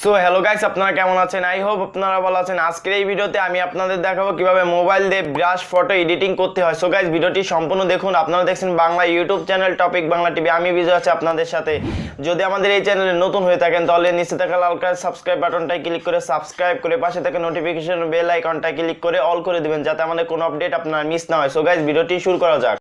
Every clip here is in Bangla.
সো হ্যালো গাইস, আপনারা কেমন আছেন? আই হোপ আপনারা ভালো আছেন। আজকের এই ভিডিওতে আমি আপনাদের দেখাবো কিভাবে মোবাইল দিয়ে ব্রাশ ফটো এডিটিং করতে হয়। সো গাইস, ভিডিওটি সম্পূর্ণ দেখুন। আপনারা দেখছেন Bangla YouTube channel topic Bangla TV. আমি বিজয় আছি আপনাদের সাথে। যদি আমাদের এই চ্যানেলে নতুন হয়ে থাকেন তাহলে নিচে থাকা লাল কালার সাবস্ক্রাইব বাটনটায় ক্লিক করে সাবস্ক্রাইব করে পাশে থাকা নোটিফিকেশন বেল আইকনটায় ক্লিক করে অল করে দিবেন, যাতে আমাদের কোনো আপডেট আপনার মিস না হয়। সো গাইস, ভিডিওটি শুরু করা যাক।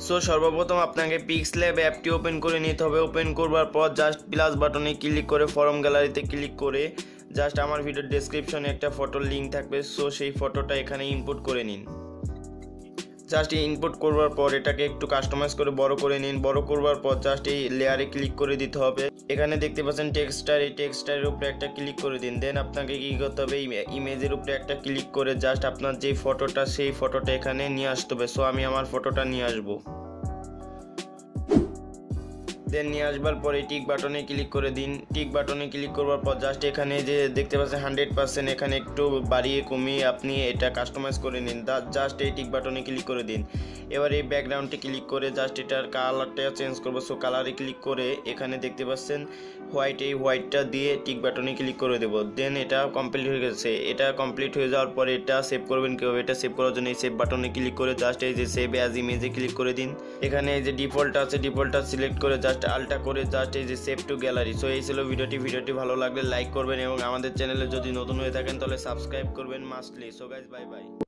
সো সর্বপ্রথম আপনাকে পিক্সেলab অ্যাপটি ওপেন করে নিতে হবে। ওপেন করবার পর জাস্ট প্লাস বাটনে ক্লিক করে ফরম গ্যালারিতে ক্লিক করে জাস্ট আমার ভিডিওর ডেসক্রিপশনে একটা ফটোর লিঙ্ক থাকবে। সো সেই ফটোটা এখানে ইনপুট করে নিন। জাস্ট ইনপুট করবার পর এটাকে একটু কাস্টমাইজ করে বড় করে নিন। বড় করবার পর জাস্ট এই লেয়ারে ক্লিক করে দিতে হবে। এখানে দেখতে পাচ্ছেন টেক্সটার, এই টেক্সটারের উপরে একটা ক্লিক করে দিন। দেন আপনাকে কি করতে হবে, ইমেজের উপরে একটা ক্লিক করে জাস্ট আপনার যে ফটোটা সেই ফটোটা এখানে নিয়ে আসতে হবে। সো আমি আমার ফটোটা নিয়ে আসবো। দেন নিয়ে আসবার পরে টিক বাটনে ক্লিক করে দিন। টিক বাটনে ক্লিক করবার পর জাস্ট এখানে যে দেখতে পাচ্ছেন 100%, এখানে একটু বাড়িয়ে কমিয়ে আপনি এটা কাস্টমাইজ করে নিন। জাস্ট এই টিক বাটনে ক্লিক করে দিন। এবার এই ব্যাকগ্রাউন্ডে ক্লিক করে জাস্ট এটার কালারটা চেঞ্জ করবো। সো কালারে ক্লিক করে এখানে দেখতে পাচ্ছেন হোয়াইট, এই হোয়াইটটা দিয়ে টিক বাটনে ক্লিক করে দেবো। দেন এটা কমপ্লিট হয়ে গেছে। এটা কমপ্লিট হয়ে যাওয়ার পরে এটা সেভ করবেন কীভাবে, এটা সেভ করার জন্য এই সেভ বাটনে ক্লিক করে জাস্ট এই যে সেভ অ্যাজ ইমেজে ক্লিক করে দিন। এখানে এই যে ডিফল্ট আছে, ডিফল্টটা সিলেক্ট করে জাস্ট আলটা করে জাস্ট এই যে সেভ টু গ্যালারি। সো এই ছিল ভিডিওটি ভালো লাগলে লাইক করবেন এবং আমাদের চ্যানেলে যদি নতুন হয়ে থাকেন তাহলে সাবস্ক্রাইব করবেন mostly. So guys, bye bye.